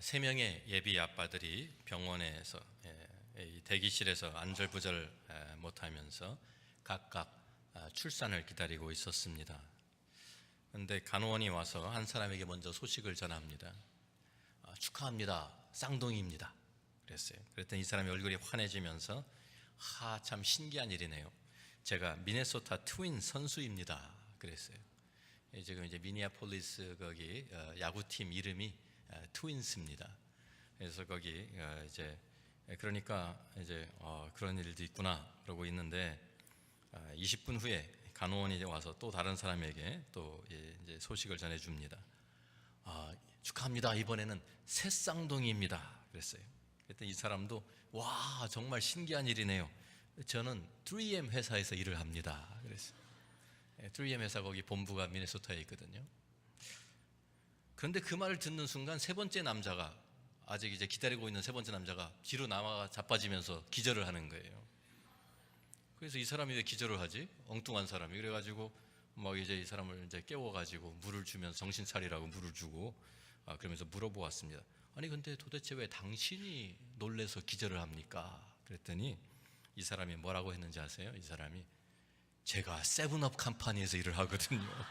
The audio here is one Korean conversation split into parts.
세 명의 예비 아빠들이 병원에서 이 대기실에서 안절부절 못하면서 각각 출산을 기다리고 있었습니다. 그런데 간호원이 와서 한 사람에게 먼저 소식을 전합니다. 축하합니다. 쌍둥이입니다. 그랬어요. 그랬더니 이 사람이 얼굴이 환해지면서 참 신기한 일이네요. 제가 미네소타 트윈 선수입니다. 그랬어요. 지금 이제 미니애폴리스 거기 야구팀 이름이 트윈스입니다. 그래서 거기 이제 그러니까 이제 그런 일도 있구나 그러고 있는데 20분 후에 간호원이 와서 또 다른 사람에게 또 이제 소식을 전해줍니다. 축하합니다. 이번에는 새 쌍둥이입니다. 그랬어요. 그랬더니 이 사람도 와 정말 신기한 일이네요. 저는 3M 회사에서 일을 합니다. 그랬어요. 3M 회사 거기 본부가 미네소타에 있거든요. 그런데 그 말을 듣는 순간 세 번째 남자가 아직 이제 기다리고 있는 세 번째 남자가 뒤로 나와 자빠지면서 기절을 하는 거예요. 그래서 이 사람이 왜 기절을 하지? 엉뚱한 사람이. 그래가지고 막 이제 이 사람을 이제 깨워가지고 물을 주면서 정신 차리라고 물을 주고 그러면서 물어보았습니다. 아니 근데 도대체 왜 당신이 놀래서 기절을 합니까? 그랬더니 이 사람이 뭐라고 했는지 아세요? 이 사람이 제가 세븐업 컴퍼니에서 일을 하거든요.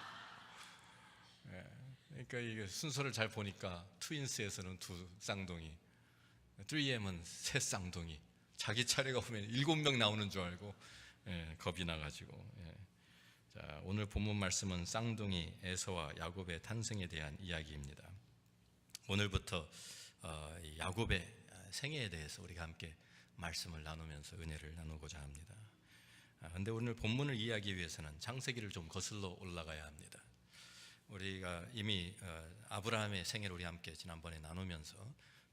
그러니까 이게 순서를 잘 보니까 트윈스에서는 두 쌍둥이, 3M은 세 쌍둥이. 자기 차례가 오면 7명 나오는 줄 알고 겁이 나가지고. 자, 오늘 본문 말씀은 쌍둥이 에서와 야곱의 탄생에 대한 이야기입니다. 오늘부터 야곱의 생애에 대해서 우리가 함께 말씀을 나누면서 은혜를 나누고자 합니다. 그런데 오늘 본문을 이해하기 위해서는 창세기를 좀 거슬러 올라가야 합니다. 우리가 이미 아브라함의 생애를 우리 함께 지난번에 나누면서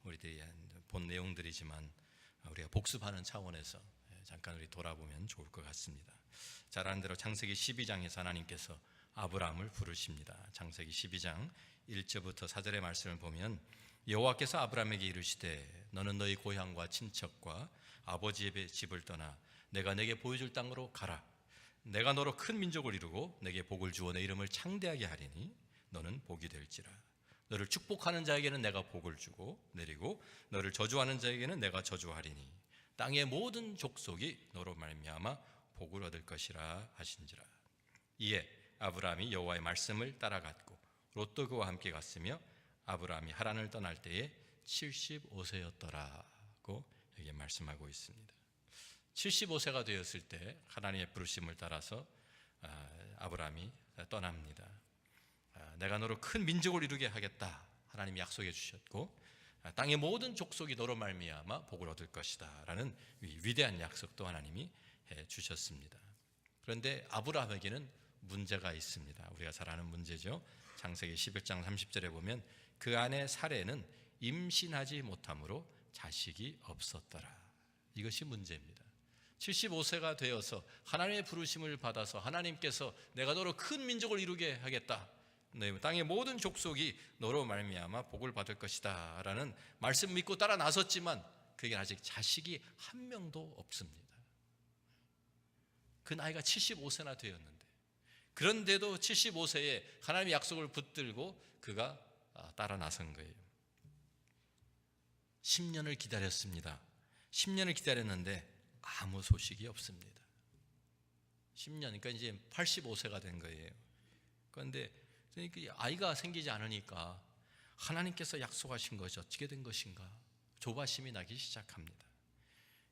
우리들이 본 내용들이지만 우리가 복습하는 차원에서 잠깐 우리 돌아보면 좋을 것 같습니다. 잘 아는 대로 창세기 12장에서 하나님께서 아브라함을 부르십니다. 창세기 12장 1절부터 4절의 말씀을 보면 여호와께서 아브라함에게 이르시되 너는 너희 고향과 친척과 아버지의 집을 떠나 내가 내게 보여줄 땅으로 가라. 내가 너로 큰 민족을 이루고 내게 복을 주어 내 이름을 창대하게 하리니 너는 복이 될지라. 너를 축복하는 자에게는 내가 복을 주고 내리고 너를 저주하는 자에게는 내가 저주하리니 땅의 모든 족속이 너로 말미암아 복을 얻을 것이라 하신지라. 이에 아브라함이 여호와의 말씀을 따라갔고 롯도 그와 함께 갔으며 아브라함이 하란을 떠날 때에 75세였더라고 여기에 말씀하고 있습니다. 75세가 되었을 때 하나님의 부르심을 따라서 아브라함이 떠납니다. 내가 너로 큰 민족을 이루게 하겠다 하나님이 약속해 주셨고 땅의 모든 족속이 너로 말미암아 복을 얻을 것이다 라는 위대한 약속도 하나님이 해 주셨습니다. 그런데 아브라함에게는 문제가 있습니다. 우리가 잘 아는 문제죠. 창세기 11장 30절에 보면 그 아내 사레는 임신하지 못함으로 자식이 없었더라. 이것이 문제입니다. 75세가 되어서 하나님의 부르심을 받아서 하나님께서 내가 너로 큰 민족을 이루게 하겠다. 땅의 모든 족속이 너로 말미암아 복을 받을 것이다 라는 말씀 믿고 따라 나섰지만 그게 아직 자식이 한 명도 없습니다. 그 나이가 75세나 되었는데 그런데도 75세에 하나님의 약속을 붙들고 그가 따라 나선 거예요. 10년을 기다렸습니다. 10년을 기다렸는데 아무 소식이 없습니다. 10년, 그러니까 이제 85세가 된 거예요. 그런데 아이가 생기지 않으니까 하나님께서 약속하신 것이 어떻게 된 것인가 조바심이 나기 시작합니다.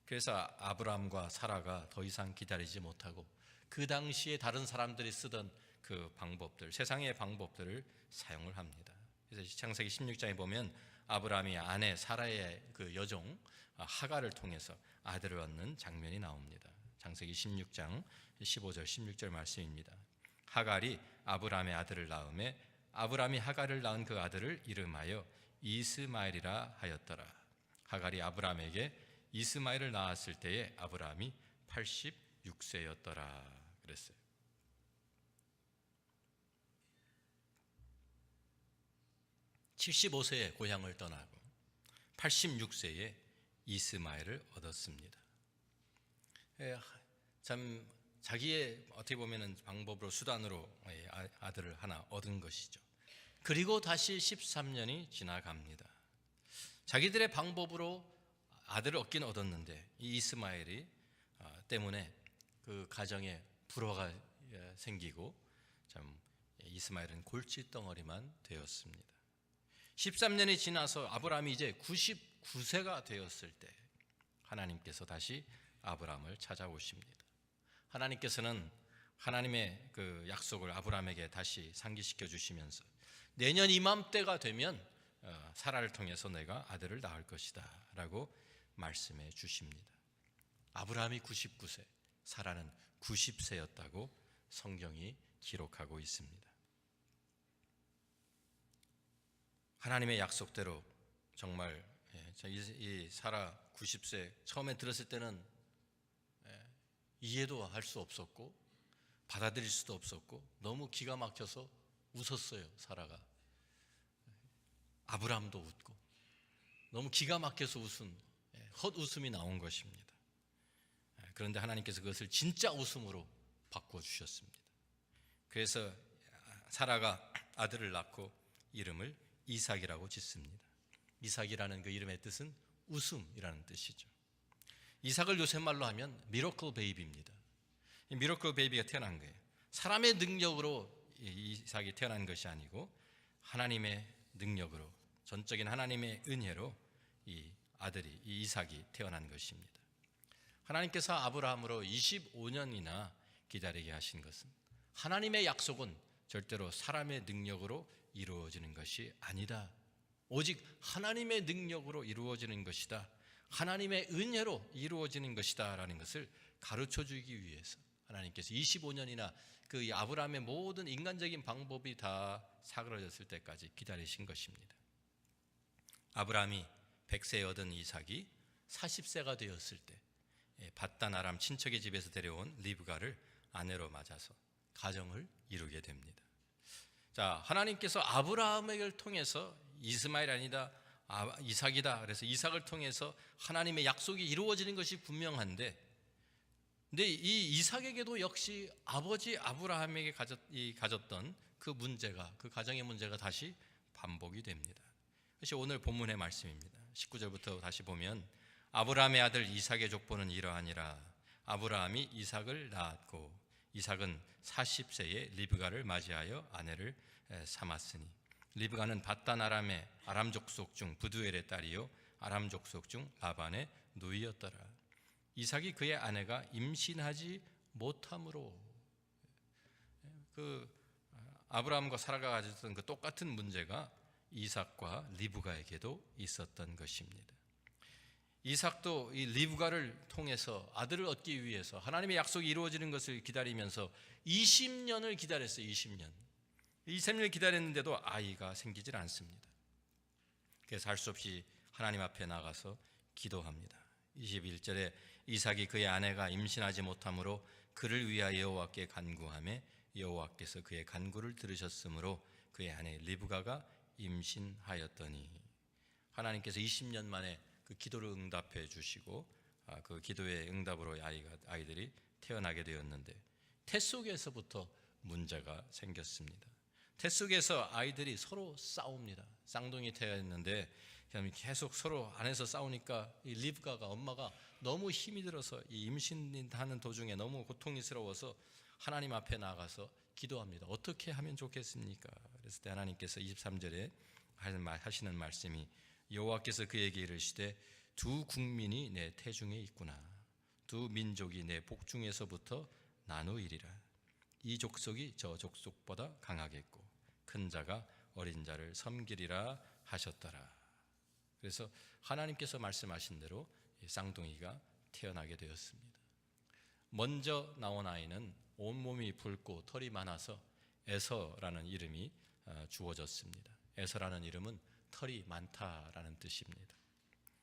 그래서 아브라함과 사라가 더 이상 기다리지 못하고 그 당시에 다른 사람들이 쓰던 그 방법들, 세상의 방법들을 사용을 합니다. 그래서 창세기 16장에 보면 아브라함이 아내 사라의 그 여종 하갈을 통해서 아들을 얻는 장면이 나옵니다. 창세기 16장 15절 16절 말씀입니다. 하갈이 아브라함의 아들을 낳음에 아브라함이 하갈을 낳은 그 아들을 이름하여 이스마엘이라 하였더라. 하갈이 아브라함에게 이스마엘을 낳았을 때에 아브라함이 86세였더라 그랬어요. (75세에) 고향을 떠나고 86세에 이스마엘을 얻었습니다. 참 자기의 어떻게 보면 방법으로 수단으로 아들을 하나 얻은 것이죠. 그리고 다시 13년이 지나갑니다. 자기들의 방법으로 아들을 얻긴 얻었는데 이 이스마엘이 때문에 그 가정에 불화가 생기고 참 이스마엘은 골칫덩어리만 되었습니다. 13년이 지나서 아브라함이 이제 99세가 되었을 때 하나님께서 다시 아브라함을 찾아오십니다. 하나님께서는 하나님의 그 약속을 아브라함에게 다시 상기시켜 주시면서 내년 이맘때가 되면 사라를 통해서 내가 아들을 낳을 것이다 라고 말씀해 주십니다. 아브라함이 99세, 사라는 90세였다고 성경이 기록하고 있습니다. 하나님의 약속대로 정말 이 사라 90세 처음에 들었을 때는 이해도 할 수 없었고 받아들일 수도 없었고 너무 기가 막혀서 웃었어요. 사라가. 아브라함도 웃고 너무 기가 막혀서 웃은 헛웃음이 나온 것입니다. 그런데 하나님께서 그것을 진짜 웃음으로 바꿔주셨습니다. 그래서 사라가 아들을 낳고 이름을 이삭이라고 짓습니다. 이삭이라는 그 이름의 뜻은 웃음이라는 뜻이죠. 이삭을 요새 말로 하면 미러클 베이비입니다. 이 미러클 베이비가 태어난 거예요. 사람의 능력으로 이삭이 태어난 것이 아니고 하나님의 능력으로, 전적인 하나님의 은혜로 이 아들이, 이 이삭이 태어난 것입니다. 하나님께서 아브라함으로 25년이나 기다리게 하신 것은 하나님의 약속은 절대로 사람의 능력으로 이루어지는 것이 아니다. 오직 하나님의 능력으로 이루어지는 것이다. 하나님의 은혜로 이루어지는 것이다 라는 것을 가르쳐주기 위해서 하나님께서 25년이나 그 아브라함의 모든 인간적인 방법이 다 사그러졌을 때까지 기다리신 것입니다. 아브라함이 100세에 얻은 이삭이 40세가 되었을 때 밧단 아람 친척의 집에서 데려온 리브가를 아내로 맞아서 가정을 이루게 됩니다. 자, 하나님께서 아브라함을 통해서 이스마엘 아니다 이삭이다. 그래서 이삭을 통해서 하나님의 약속이 이루어지는 것이 분명한데, 근데 이 이삭에게도 역시 아버지 아브라함에게 가졌던 그 문제가, 그 가정의 문제가 다시 반복이 됩니다. 그것이 오늘 본문의 말씀입니다. 19절부터 다시 보면 아브라함의 아들 이삭의 족보는 이러하니라. 아브라함이 이삭을 낳았고 이삭은 40세에 리브가를 맞이하여 아내를 삼았으니 리브가는 밧단 아람의 아람 족속 중 부두엘의 딸이요 아람 족속 중 라반의 누이였더라. 이삭이 그의 아내가 임신하지 못함으로, 그 아브라함과 사라가 가졌던 그 똑같은 문제가 이삭과 리브가에게도 있었던 것입니다. 이삭도 이 리브가를 통해서 아들을 얻기 위해서 하나님의 약속이 이루어지는 것을 기다리면서 20년을 기다렸어요. 20년을 기다렸는데도 아이가 생기질 않습니다. 그래서 할 수 없이 하나님 앞에 나가서 기도합니다. 21절에 이삭이 그의 아내가 임신하지 못함으로 그를 위하여 여호와께 간구하매 여호와께서 그의 간구를 들으셨으므로 그의 아내 리브가가 임신하였더니, 하나님께서 20년 만에 그 기도를 응답해 주시고 그 기도의 응답으로 아이들이 태어나게 되었는데 태 속에서부터 문제가 생겼습니다. 태 속에서 아이들이 서로 싸웁니다. 쌍둥이 태어났는데 계속 서로 안에서 싸우니까 이 리브가가, 엄마가 너무 힘이 들어서 이 임신하는 도중에 너무 고통스러워서 하나님 앞에 나가서 기도합니다. 어떻게 하면 좋겠습니까? 그래서 하나님께서 23절에 하시는 말씀이 여호와께서 그에게 이르시되 두 국민이 내 태중에 있구나. 두 민족이 내 복중에서부터 나누이리라. 이 족속이 저 족속보다 강하겠고 큰 자가 어린 자를 섬기리라 하셨더라. 그래서 하나님께서 말씀하신 대로 쌍둥이가 태어나게 되었습니다. 먼저 나온 아이는 온몸이 붉고 털이 많아서 에서라는 이름이 주어졌습니다. 에서라는 이름은 털이 많다라는 뜻입니다.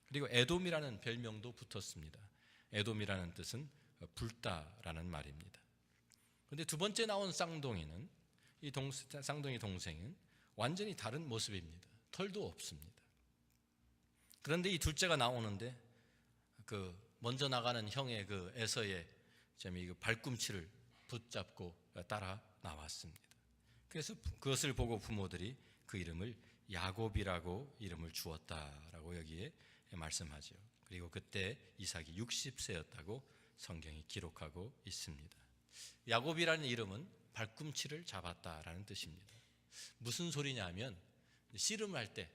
그리고 에돔이라는 별명도 붙었습니다. 에돔이라는 뜻은 붉다라는 말입니다. 그런데 두 번째 나온 쌍둥이는, 이 쌍둥이 동생은 완전히 다른 모습입니다. 털도 없습니다. 그런데 이 둘째가 나오는데 그 먼저 나가는 형의 그 에서의 발꿈치를 붙잡고 따라 나왔습니다. 그래서 그것을 보고 부모들이 그 이름을 야곱이라고 이름을 주었다라고 여기에 말씀하죠. 그리고 그때 이삭이 60세였다고 성경이 기록하고 있습니다. 야곱이라는 이름은 발꿈치를 잡았다라는 뜻입니다. 무슨 소리냐면 씨름할 때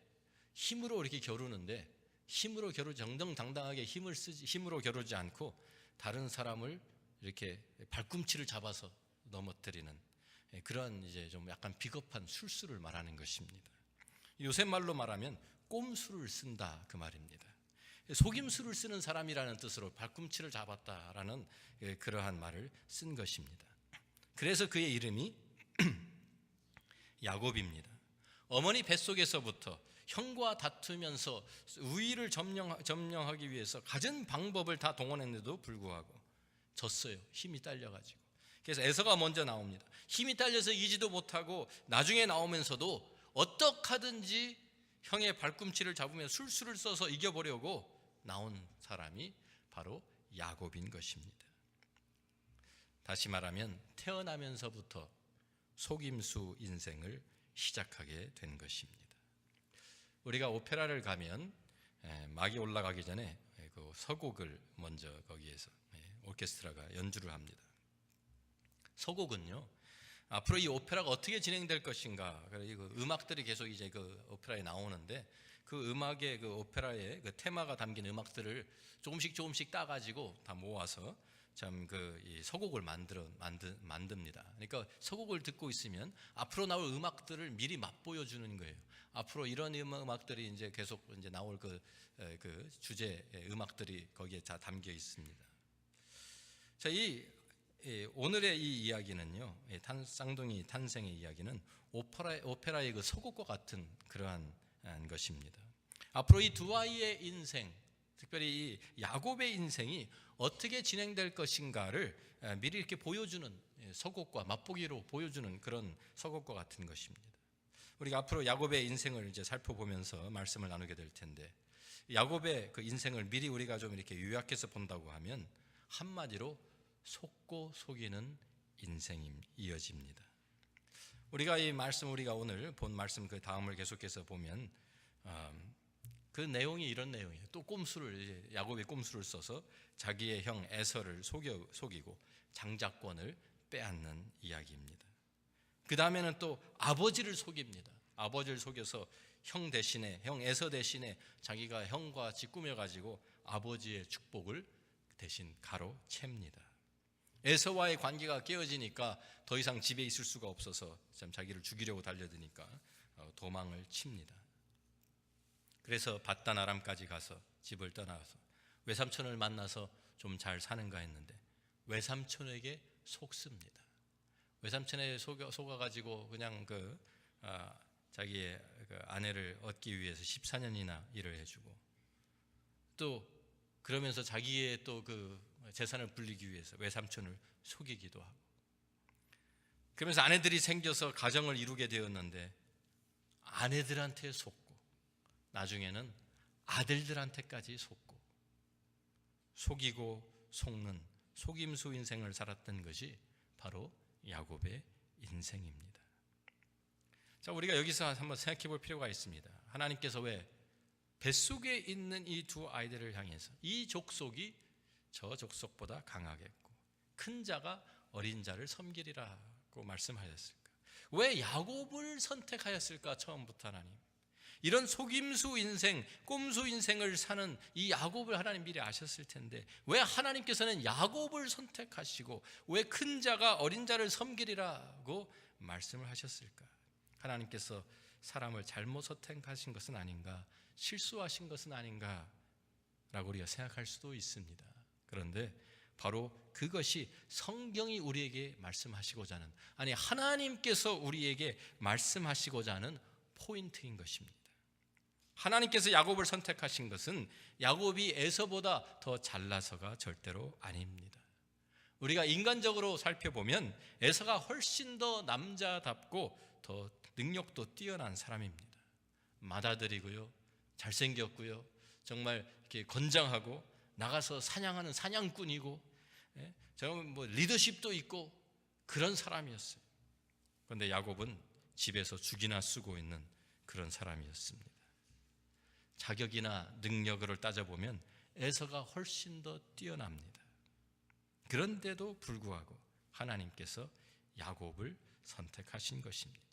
힘으로 이렇게 겨루는데 힘으로 겨루지 정정당당하게 힘으로 겨루지 않고 다른 사람을 이렇게 발꿈치를 잡아서 넘어뜨리는 그런 이제 좀 약간 비겁한 술수를 말하는 것입니다. 요새 말로 말하면 꼼수를 쓴다 그 말입니다. 속임수를 쓰는 사람이라는 뜻으로 발꿈치를 잡았다라는 그러한 말을 쓴 것입니다. 그래서 그의 이름이 야곱입니다. 어머니 뱃속에서부터 형과 다투면서 우위를 점령하기 위해서 가진 방법을 다 동원했는데도 불구하고 졌어요. 힘이 딸려가지고. 그래서 에서가 먼저 나옵니다. 힘이 딸려서 이기지도 못하고 나중에 나오면서도 어떻게 하든지 형의 발꿈치를 잡으며 술수를 써서 이겨보려고 나온 사람이 바로 야곱인 것입니다. 다시 말하면 태어나면서부터 속임수 인생을 시작하게 된 것입니다. 우리가 오페라를 가면 막이 올라가기 전에 그 서곡을 먼저 거기에서 오케스트라가 연주를 합니다. 서곡은요, 앞으로 이 오페라가 어떻게 진행될 것인가, 그리고 음악들이 계속 이제 그 오페라에 나오는데 그 음악의 그 오페라의 그 테마가 담긴 음악들을 조금씩 따가지고 다 모아서 참 그 이 서곡을 만듭니다. 그러니까 서곡을 듣고 있으면 앞으로 나올 음악들을 미리 맛보여 주는 거예요. 앞으로 이런 음악들이 이제 계속 이제 나올 그 주제 음악들이 거기에 다 담겨 있습니다. 자, 오늘의 이 이야기는요, 쌍둥이 탄생의 이야기는 오페라의 그 서곡과 같은 그러한 것입니다. 앞으로 이 두 아이의 인생, 특별히 이 야곱의 인생이 어떻게 진행될 것인가를 미리 이렇게 보여주는 서곡과 맛보기로 보여주는 그런 서곡과 같은 것입니다. 우리가 앞으로 야곱의 인생을 이제 살펴보면서 말씀을 나누게 될 텐데, 야곱의 그 인생을 미리 우리가 좀 이렇게 요약해서 본다고 하면 한마디로 속고 속이는 인생이 이어집니다. 우리가 이 말씀, 우리가 오늘 본 말씀 그 다음을 계속해서 보면 그 내용이 이런 내용이에요. 또 야곱이 꼼수를 써서 자기의 형 에서를 속이고 장자권을 빼앗는 이야기입니다. 그 다음에는 또 아버지를 속입니다. 아버지를 속여서 형 에서 대신에 자기가 형과 찌꾸며 가지고 아버지의 축복을 대신 가로챕니다. 에서와의 관계가 깨어지니까 더 이상 집에 있을 수가 없어서 참 자기를 죽이려고 달려드니까 도망을 칩니다. 그래서 밧단 아람까지 가서 집을 떠나서 외삼촌을 만나서 좀 잘 사는가 했는데 외삼촌에게 속습니다. 외삼촌에 속아가지고 그냥 자기의 아내를 얻기 위해서 14년이나 일을 해주고, 또 그러면서 자기의 또 그 재산을 불리기 위해서 외삼촌을 속이기도 하고, 그러면서 아내들이 생겨서 가정을 이루게 되었는데 아내들한테 속고 나중에는 아들들한테까지 속이고 속는 속임수 인생을 살았던 것이 바로 야곱의 인생입니다. 자, 우리가 여기서 한번 생각해 볼 필요가 있습니다. 하나님께서 왜 뱃속에 있는 이 두 아이들을 향해서 이 족속이 저 족속보다 강하겠고 큰 자가 어린 자를 섬기리라고 말씀하셨을까? 왜 야곱을 선택하였을까? 처음부터 하나님, 이런 속임수 인생, 꼼수 인생을 사는 이 야곱을 하나님 미리 아셨을 텐데 왜 하나님께서는 야곱을 선택하시고 왜 큰 자가 어린 자를 섬기리라고 말씀을 하셨을까? 하나님께서 사람을 잘못 선택하신 것은 아닌가, 실수하신 것은 아닌가 라고 우리가 생각할 수도 있습니다. 그런데 바로 그것이 성경이 우리에게 말씀하시고자 하는, 아니 하나님께서 우리에게 말씀하시고자 하는 포인트인 것입니다. 하나님께서 야곱을 선택하신 것은 야곱이 에서보다 더 잘나서가 절대로 아닙니다. 우리가 인간적으로 살펴보면 에서가 훨씬 더 남자답고 더 능력도 뛰어난 사람입니다. 맏아들이고요, 잘생겼고요, 정말 이렇게 건장하고 나가서 사냥하는 사냥꾼이고, 정말 리더십도 있고 그런 사람이었어요. 그런데 야곱은 집에서 죽이나 쓰고 있는 그런 사람이었습니다. 자격이나 능력을 따져보면 에서가 훨씬 더 뛰어납니다. 그런데도 불구하고 하나님께서 야곱을 선택하신 것입니다.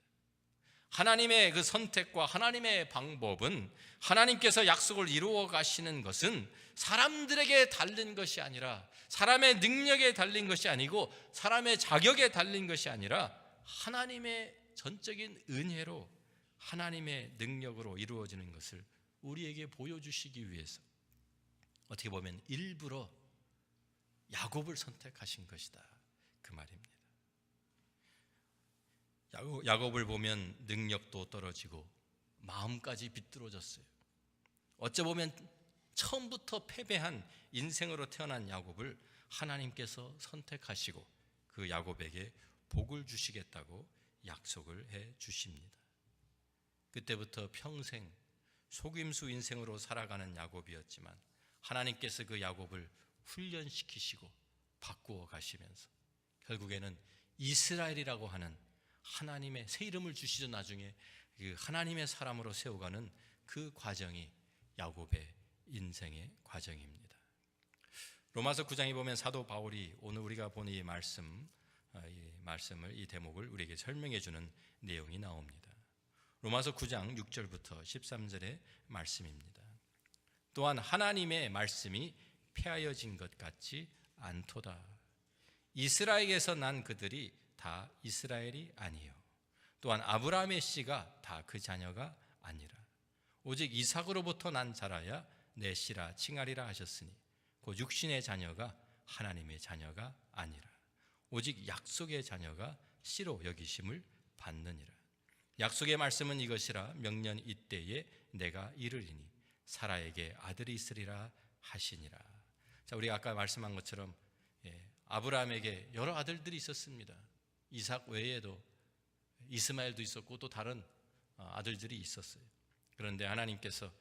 하나님의 그 선택과 하나님의 방법은, 하나님께서 약속을 이루어 가시는 것은 사람들에게 달린 것이 아니라, 사람의 능력에 달린 것이 아니고, 사람의 자격에 달린 것이 아니라 하나님의 전적인 은혜로, 하나님의 능력으로 이루어지는 것을 우리에게 보여주시기 위해서 어떻게 보면 일부러 야곱을 선택하신 것이다, 그 말입니다. 야곱을 보면 능력도 떨어지고 마음까지 비뚤어졌어요. 어찌 보면 처음부터 패배한 인생으로 태어난 야곱을 하나님께서 선택하시고 그 야곱에게 복을 주시겠다고 약속을 해 주십니다. 그때부터 평생 속임수 인생으로 살아가는 야곱이었지만 하나님께서 그 야곱을 훈련시키시고 바꾸어 가시면서 결국에는 이스라엘이라고 하는 하나님의 새 이름을 주시죠. 나중에 그 하나님의 사람으로 세워가는 그 과정이 야곱의 인생의 과정입니다. 로마서 9장에 보면 사도 바울이 오늘 우리가 본 이 말씀을, 이 대목을 우리에게 설명해 주는 내용이 나옵니다. 로마서 9장 6절부터 13절의 말씀입니다. 또한 하나님의 말씀이 폐하여진 것 같지 않도다. 이스라엘에서 난 그들이 다 이스라엘이 아니요, 또한 아브라함의 씨가 다 그 자녀가 아니라 오직 이삭으로부터 난 자라야 내 씨라 칭하리라 하셨으니 곧 육신의 자녀가 하나님의 자녀가 아니라 오직 약속의 자녀가 씨로 여기심을 받느니라. 약속의 말씀은 이것이라, 명년 이때에 내가 이르리니 사라에게 아들이 있으리라 하시니라. 자, 우리가 아까 말씀한 것처럼 아브라함에게 여러 아들들이 있었습니다. 이삭 외에도 이스마엘도 있었고 또 다른 아들들이 있었어요. 그런데 하나님께서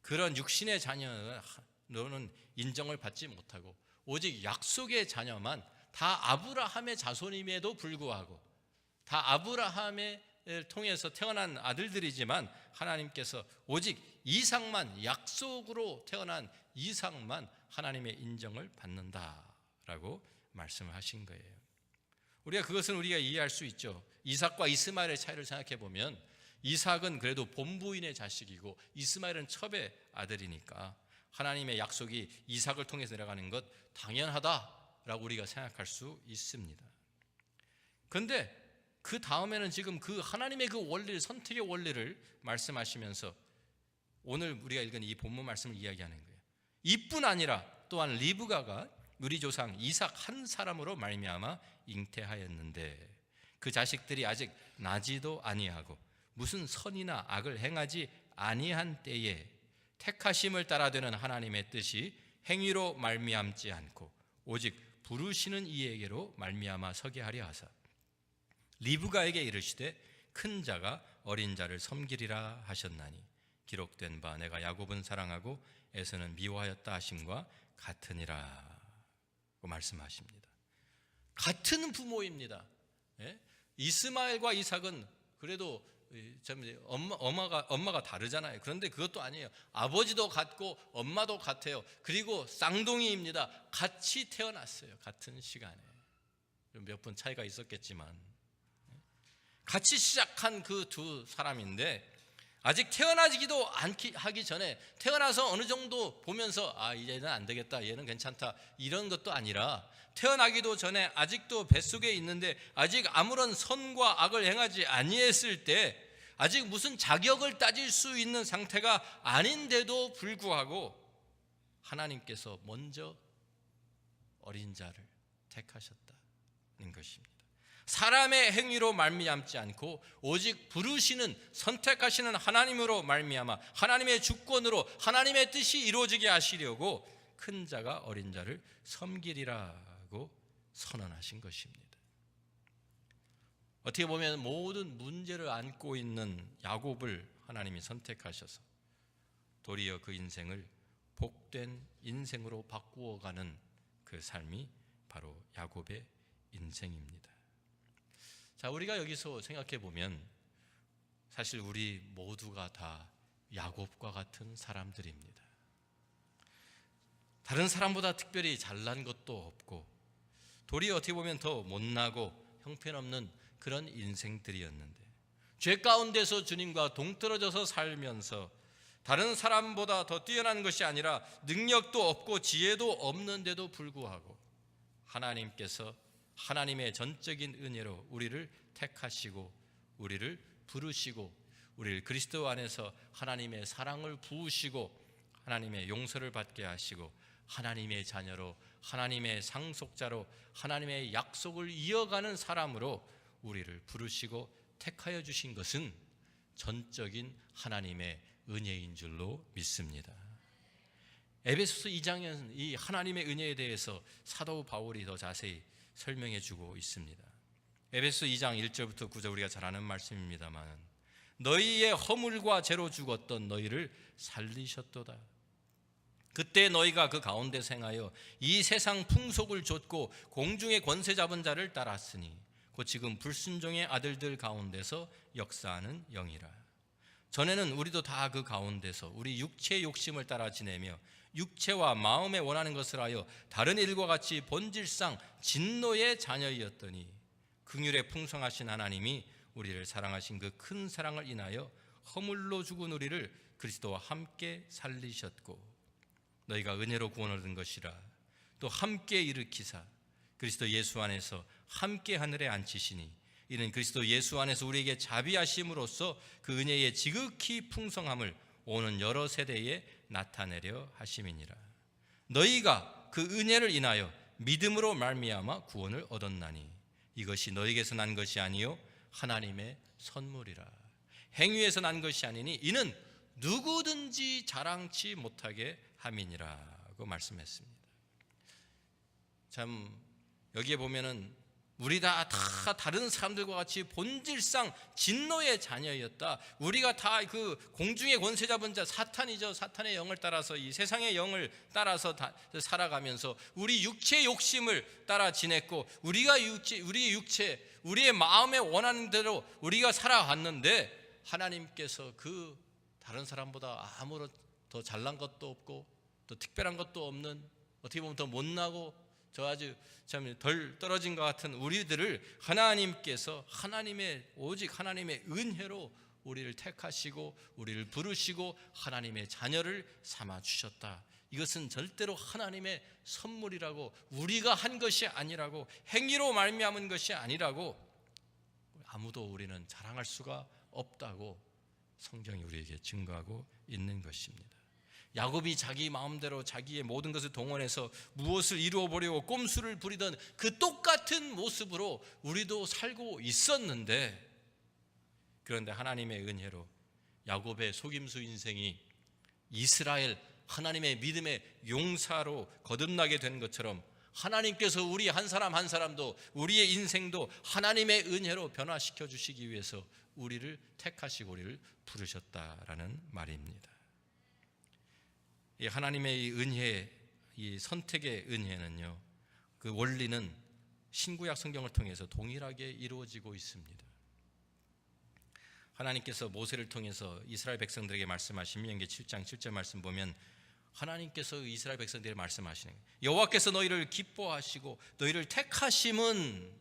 그런 육신의 자녀는 인정을 받지 못하고 오직 약속의 자녀만, 다 아브라함의 자손임에도 불구하고 다 아브라함을 통해서 태어난 아들들이지만 하나님께서 오직 이삭만, 약속으로 태어난 이삭만 하나님의 인정을 받는다라고 말씀을 하신 거예요. 우리가 이해할 수 있죠. 이삭과 이스마엘의 차이를 생각해 보면 이삭은 그래도 본부인의 자식이고 이스마엘은 첩의 아들이니까 하나님의 약속이 이삭을 통해서 내려가는 것 당연하다라고 우리가 생각할 수 있습니다. 그런데 그 다음에는 지금 그 하나님의 그 원리를, 선택의 원리를 말씀하시면서 오늘 우리가 읽은 이 본문 말씀을 이야기하는 거예요. 이뿐 아니라 또한 리브가가 우리 조상 이삭 한 사람으로 말미암아 잉태하였는데 그 자식들이 아직 나지도 아니하고 무슨 선이나 악을 행하지 아니한 때에 택하심을 따라 되는 하나님의 뜻이 행위로 말미암지 않고 오직 부르시는 이에게로 말미암아 서게 하려 하사 리브가에게 이르시되 큰 자가 어린 자를 섬기리라 하셨나니 기록된 바 내가 야곱은 사랑하고 에서는 미워하였다 하심과 같으니라 고 말씀하십니다. 같은 부모입니다. 이스마엘과 이삭은 그래도 엄마가 다르잖아요. 그런데 그것도 아니에요. 아버지도 같고 엄마도 같아요. 그리고 쌍둥이입니다. 같이 태어났어요. 같은 시간에. 몇 분 차이가 있었겠지만 같이 시작한 그 두 사람인데 아직 태어나기도 하기 전에 태어나서 어느 정도 보면서 이제는 안 되겠다, 얘는 괜찮다 이런 것도 아니라 태어나기도 전에 아직도 뱃속에 있는데 아직 아무런 선과 악을 행하지 아니했을 때 아직 무슨 자격을 따질 수 있는 상태가 아닌데도 불구하고 하나님께서 먼저 어린 자를 택하셨다는 것입니다. 사람의 행위로 말미암지 않고 오직 부르시는, 선택하시는 하나님으로 말미암아 하나님의 주권으로 하나님의 뜻이 이루어지게 하시려고 큰 자가 어린 자를 섬기리라고 선언하신 것입니다. 어떻게 보면 모든 문제를 안고 있는 야곱을 하나님이 선택하셔서 도리어 그 인생을 복된 인생으로 바꾸어가는 그 삶이 바로 야곱의 인생입니다. 자, 우리가 여기서 생각해 보면 사실 우리 모두가 다 야곱과 같은 사람들입니다. 다른 사람보다 특별히 잘난 것도 없고 도리어 어떻게 보면 더 못나고 형편없는 그런 인생들이었는데, 죄 가운데서 주님과 동떨어져서 살면서 다른 사람보다 더 뛰어난 것이 아니라 능력도 없고 지혜도 없는데도 불구하고 하나님께서 하나님의 전적인 은혜로 우리를 택하시고 우리를 부르시고 우리를 그리스도 안에서 하나님의 사랑을 부으시고 하나님의 용서를 받게 하시고 하나님의 자녀로, 하나님의 상속자로, 하나님의 약속을 이어가는 사람으로 우리를 부르시고 택하여 주신 것은 전적인 하나님의 은혜인 줄로 믿습니다. 에베소서 2장에는 이 하나님의 은혜에 대해서 사도 바울이 더 자세히 설명해 주고 있습니다. 에베소서 2장 1절부터 9절 우리가 잘 아는 말씀입니다만, 너희의 허물과 죄로 죽었던 너희를 살리셨도다. 그때 너희가 그 가운데 생하여 이 세상 풍속을 좇고 공중의 권세 잡은 자를 따랐으니 곧 지금 불순종의 아들들 가운데서 역사하는 영이라. 전에는 우리도 다 그 가운데서 우리 육체의 욕심을 따라 지내며 육체와 마음에 원하는 것을 하여 다른 일과 같이 본질상 진노의 자녀이었더니 긍휼에 풍성하신 하나님이 우리를 사랑하신 그 큰 사랑을 인하여 허물로 죽은 우리를 그리스도와 함께 살리셨고, 너희가 은혜로 구원을 얻은 것이라 또 함께 일으키사 그리스도 예수 안에서 함께 하늘에 앉히시니 이는 그리스도 예수 안에서 우리에게 자비하심으로써 그 은혜의 지극히 풍성함을 오는 여러 세대에 나타내려 하심이니라. 너희가 그 은혜를 인하여 믿음으로 말미암아 구원을 얻었나니 이것이 너희에게서 난 것이 아니요 하나님의 선물이라. 행위에서 난 것이 아니니 이는 누구든지 자랑치 못하게 함이니라고 말씀했습니다. 참 여기에 보면은 우리 다 다른 사람들과 같이 본질상 진노의 자녀였다. 우리가 다 그 공중의 권세 잡은 자 사탄이죠. 사탄의 영을 따라서 이 세상의 영을 따라서 살아가면서 우리 육체의 욕심을 따라 지냈고 우리의 육체, 우리의 마음에 원하는 대로 우리가 살아갔는데 하나님께서 그 다른 사람보다 아무런 더 잘난 것도 없고 더 특별한 것도 없는, 어떻게 보면 더 못나고 저 아주 참 덜 떨어진 것 같은 우리들을 하나님께서 오직 하나님의 은혜로 우리를 택하시고 우리를 부르시고 하나님의 자녀를 삼아 주셨다. 이것은 절대로 하나님의 선물이라고, 우리가 한 것이 아니라고, 행위로 말미암은 것이 아니라고, 아무도 우리는 자랑할 수가 없다고 성경이 우리에게 증거하고 있는 것입니다. 야곱이 자기 마음대로 자기의 모든 것을 동원해서 무엇을 이루어 보려고 꼼수를 부리던 그 똑같은 모습으로 우리도 살고 있었는데, 그런데 하나님의 은혜로 야곱의 속임수 인생이 이스라엘 하나님의 믿음의 용사로 거듭나게 된 것처럼 하나님께서 우리 한 사람 한 사람도, 우리의 인생도 하나님의 은혜로 변화시켜 주시기 위해서 우리를 택하시고 우리를 부르셨다라는 말입니다. 이 하나님의 이 은혜, 이 선택의 은혜는요, 그 원리는 신구약 성경을 통해서 동일하게 이루어지고 있습니다. 하나님께서 모세를 통해서 이스라엘 백성들에게 말씀하신 민수기 7장 7절 말씀 보면 하나님께서 이스라엘 백성들에게 말씀하시는 거예요. 여호와께서 너희를 기뻐하시고 너희를 택하심은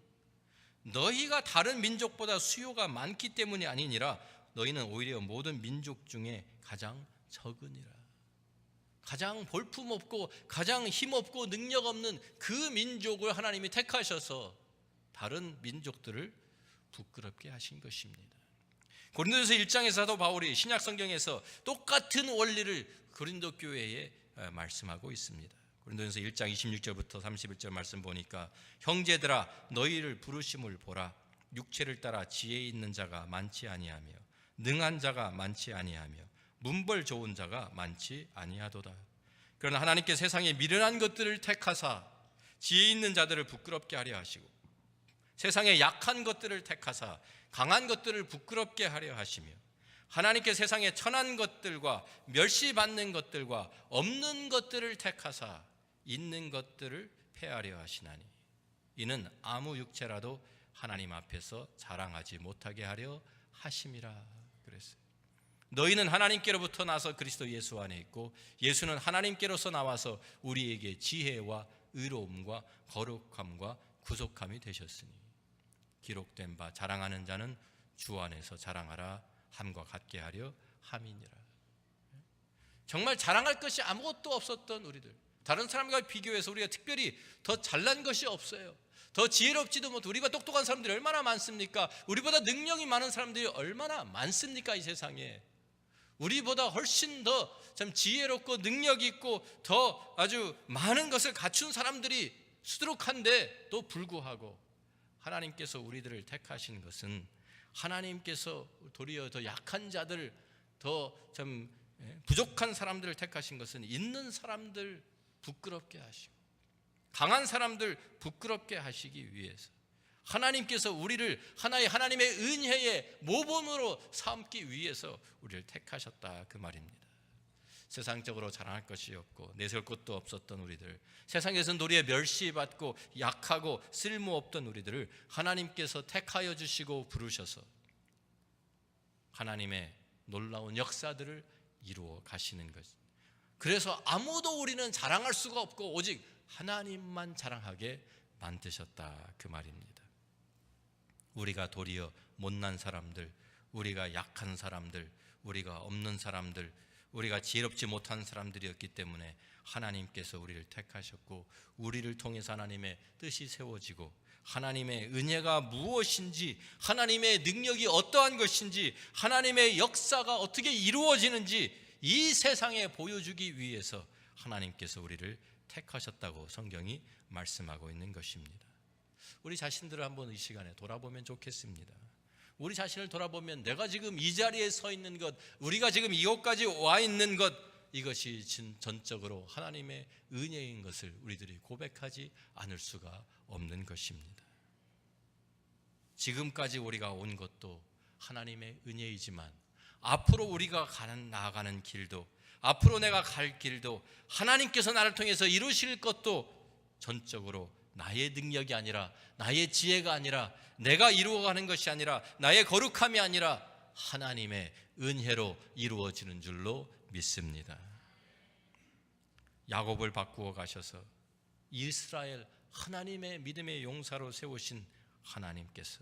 너희가 다른 민족보다 수요가 많기 때문이 아니니라. 너희는 오히려 모든 민족 중에 가장 적으니라. 가장 볼품없고 가장 힘없고 능력 없는 그 민족을 하나님이 택하셔서 다른 민족들을 부끄럽게 하신 것입니다. 고린도전서 1장에서 사도 바울이 신약 성경에서 똑같은 원리를 고린도 교회에 말씀하고 있습니다. 고린도전서 1장 26절부터 31절 말씀 보니까 형제들아 너희를 부르심을 보라. 육체를 따라 지혜 있는 자가 많지 아니하며 능한 자가 많지 아니하며 문벌 좋은 자가 많지 아니하도다. 그러나 하나님께 세상에 미련한 것들을 택하사 지혜 있는 자들을 부끄럽게 하려 하시고 세상에 약한 것들을 택하사 강한 것들을 부끄럽게 하려 하시며 하나님께 세상에 천한 것들과 멸시받는 것들과 없는 것들을 택하사 있는 것들을 폐하려 하시나니 이는 아무 육체라도 하나님 앞에서 자랑하지 못하게 하려 하심이라. 너희는 하나님께로부터 나서 그리스도 예수 안에 있고 예수는 하나님께로서 나와서 우리에게 지혜와 의로움과 거룩함과 구속함이 되셨으니 기록된 바 자랑하는 자는 주 안에서 자랑하라 함과 같게 하려 함이니라. 정말 자랑할 것이 아무것도 없었던 우리들, 다른 사람과 비교해서 우리가 특별히 더 잘난 것이 없어요. 더 지혜롭지도 못하고, 우리보다 똑똑한 사람들이 얼마나 많습니까? 우리보다 능력이 많은 사람들이 얼마나 많습니까? 이 세상에 우리보다 훨씬 더 참 지혜롭고 능력 있고 더 아주 많은 것을 갖춘 사람들이 수두룩한데도 불구하고 하나님께서 우리들을 택하신 것은, 하나님께서 도리어 더 약한 자들, 더 참 부족한 사람들을 택하신 것은 있는 사람들 부끄럽게 하시고 강한 사람들 부끄럽게 하시기 위해서 하나님께서 우리를 하나의 하나님의 은혜의 모범으로 삼기 위해서 우리를 택하셨다, 그 말입니다. 세상적으로 자랑할 것이 없고 내세울 것도 없었던 우리들, 세상에서는 도리어 멸시받고 약하고 쓸모없던 우리들을 하나님께서 택하여 주시고 부르셔서 하나님의 놀라운 역사들을 이루어 가시는 것. 그래서 아무도 우리는 자랑할 수가 없고 오직 하나님만 자랑하게 만드셨다, 그 말입니다. 우리가 도리어 못난 사람들, 우리가 약한 사람들, 우리가 없는 사람들, 우리가 지혜롭지 못한 사람들이었기 때문에 하나님께서 우리를 택하셨고 우리를 통해서 하나님의 뜻이 세워지고 하나님의 은혜가 무엇인지, 하나님의 능력이 어떠한 것인지, 하나님의 역사가 어떻게 이루어지는지 이 세상에 보여주기 위해서 하나님께서 우리를 택하셨다고 성경이 말씀하고 있는 것입니다. 우리 자신들을 한번 이 시간에 돌아보면 좋겠습니다. 우리 자신을 돌아보면 내가 지금 이 자리에 서 있는 것, 우리가 지금 이곳까지 와 있는 것, 이것이 전적으로 하나님의 은혜인 것을 우리들이 고백하지 않을 수가 없는 것입니다. 지금까지 우리가 온 것도 하나님의 은혜이지만 앞으로 우리가 나아가는 길도, 앞으로 내가 갈 길도 하나님께서 나를 통해서 이루실 것도 전적으로 나의 능력이 아니라, 나의 지혜가 아니라, 내가 이루어가는 것이 아니라, 나의 거룩함이 아니라 하나님의 은혜로 이루어지는 줄로 믿습니다. 야곱을 바꾸어 가셔서 이스라엘 하나님의 믿음의 용사로 세우신 하나님께서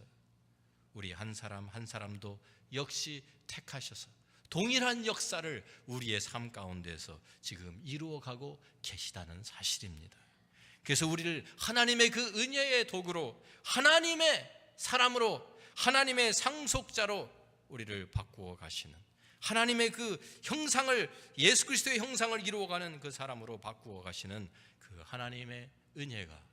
우리 한 사람 한 사람도 역시 택하셔서 동일한 역사를 우리의 삶 가운데서 지금 이루어가고 계시다는 사실입니다. 그래서 우리를 하나님의 그 은혜의 도구로, 하나님의 사람으로, 하나님의 상속자로 우리를 바꾸어 가시는, 하나님의 그 형상을, 예수 그리스도의 형상을 이루어가는 그 사람으로 바꾸어 가시는 그 하나님의 은혜가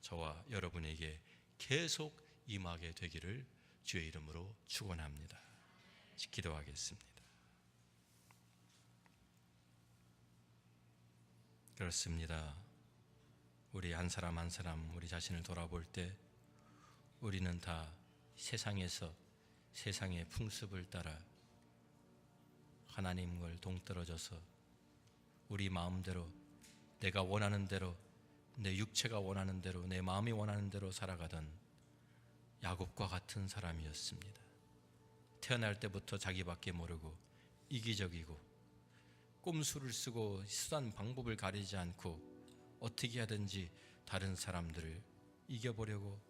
저와 여러분에게 계속 임하게 되기를 주의 이름으로 축원합니다. 기도하겠습니다. 그렇습니다. 우리 한 사람 한 사람 우리 자신을 돌아볼 때 우리는 다 세상에서 세상의 풍습을 따라 하나님을 동떨어져서 우리 마음대로, 내가 원하는 대로, 내 육체가 원하는 대로, 내 마음이 원하는 대로 살아가던 야곱과 같은 사람이었습니다. 태어날 때부터 자기밖에 모르고 이기적이고 꼼수를 쓰고 수단 방법을 가리지 않고 어떻게 하든지 다른 사람들을 이겨보려고,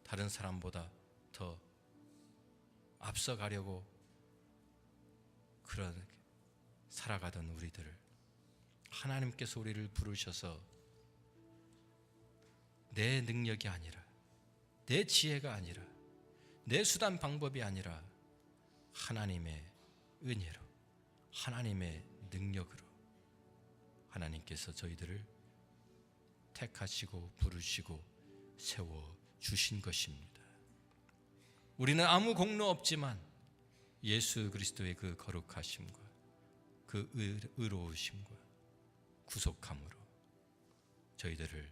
다른 사람보다 더 앞서가려고 그런 살아가던 우리들을 하나님께서 우리를 부르셔서 내 능력이 아니라, 내 지혜가 아니라, 내 수단 방법이 아니라 하나님의 은혜로, 하나님의 능력으로 하나님께서 저희들을 택하시고 부르시고 세워주신 것입니다. 우리는 아무 공로 없지만 예수 그리스도의 그 거룩하심과 그 의로우심과 구속함으로 저희들을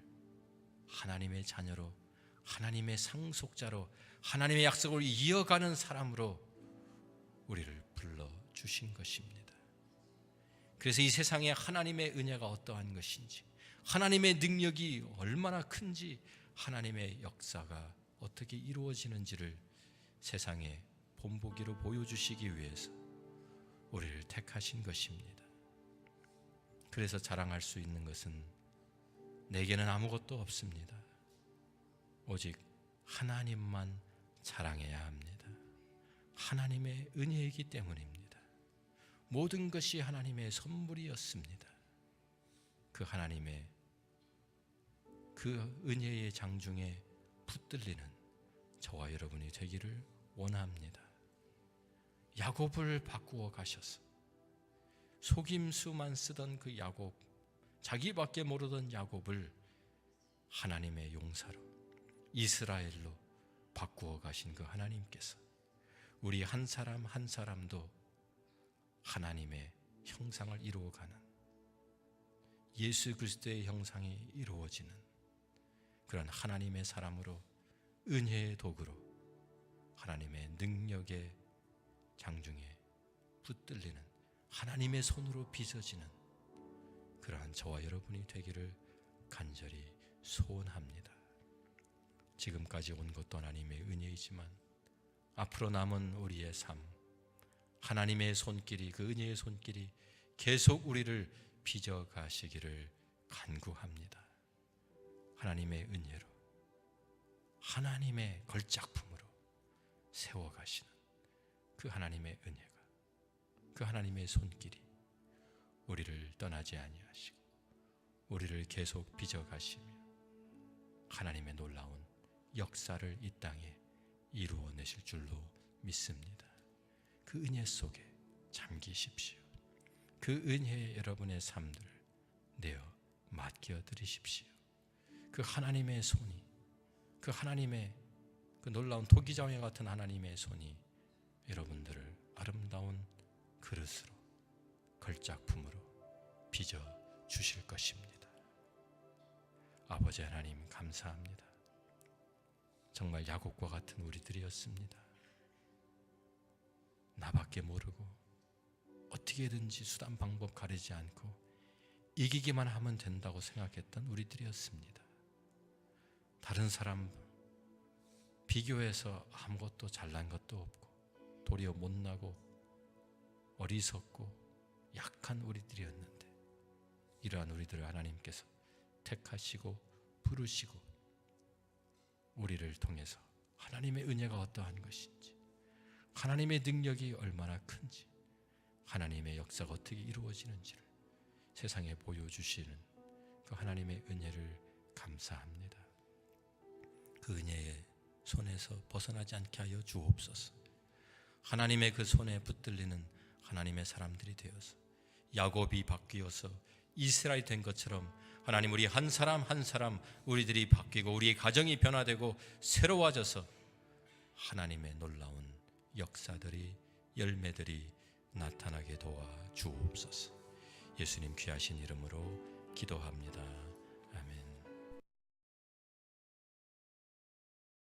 하나님의 자녀로, 하나님의 상속자로, 하나님의 약속을 이어가는 사람으로 우리를 불러주신 것입니다. 그래서 이 세상에 하나님의 은혜가 어떠한 것인지, 하나님의 능력이 얼마나 큰지, 하나님의 역사가 어떻게 이루어지는지를 세상에 본보기로 보여주시기 위해서 우리를 택하신 것입니다. 그래서 자랑할 수 있는 것은 내게는 아무것도 없습니다. 오직 하나님만 자랑해야 합니다. 하나님의 은혜이기 때문입니다. 모든 것이 하나님의 선물이었습니다. 그 하나님의 그 은혜의 장중에 붙들리는 저와 여러분이 되기를 원합니다. 야곱을 바꾸어 가셔서 속임수만 쓰던 그 야곱, 자기밖에 모르던 야곱을 하나님의 용사로, 이스라엘로 바꾸어 가신 그 하나님께서 우리 한 사람 한 사람도 하나님의 형상을 이루어가는, 예수 그리스도의 형상이 이루어지는 그런 하나님의 사람으로, 은혜의 도구로, 하나님의 능력의 장중에 붙들리는, 하나님의 손으로 빚어지는 그러한 저와 여러분이 되기를 간절히 소원합니다. 지금까지 온 것도 하나님의 은혜이지만 앞으로 남은 우리의 삶, 하나님의 손길이, 그 은혜의 손길이 계속 우리를 빚어 가시기를 간구합니다. 하나님의 은혜로, 하나님의 걸작품으로 세워가시는 그 하나님의 은혜가, 그 하나님의 손길이 우리를 떠나지 아니하시고 우리를 계속 빚어가시며 하나님의 놀라운 역사를 이 땅에 이루어내실 줄로 믿습니다. 그 은혜 속에 잠기십시오. 그 은혜에 여러분의 삶들을 내어 맡겨드리십시오. 그 하나님의 손이, 그 하나님의 그 놀라운 토기장애 같은 하나님의 손이 여러분들을 아름다운 그릇으로, 걸작품으로 빚어 주실 것입니다. 아버지 하나님 감사합니다. 정말 야곱과 같은 우리들이었습니다. 나밖에 모르고 어떻게든지 수단 방법 가리지 않고 이기기만 하면 된다고 생각했던 우리들이었습니다. 다른 사람 비교해서 아무것도 잘난 것도 없고 도리어 못나고 어리석고 약한 우리들이었는데, 이러한 우리들을 하나님께서 택하시고 부르시고 우리를 통해서 하나님의 은혜가 어떠한 것인지, 하나님의 능력이 얼마나 큰지, 하나님의 역사가 어떻게 이루어지는지를 세상에 보여주시는 그 하나님의 은혜를 감사합니다. 그 은혜의 손에서 벗어나지 않게 하여 주옵소서. 하나님의 그 손에 붙들리는 하나님의 사람들이 되어서 야곱이 바뀌어서 이스라엘이 된 것처럼 하나님, 우리 한 사람 한 사람 우리들이 바뀌고 우리의 가정이 변화되고 새로워져서 하나님의 놀라운 역사들이, 열매들이 나타나게 도와 주옵소서. 예수님 귀하신 이름으로 기도합니다.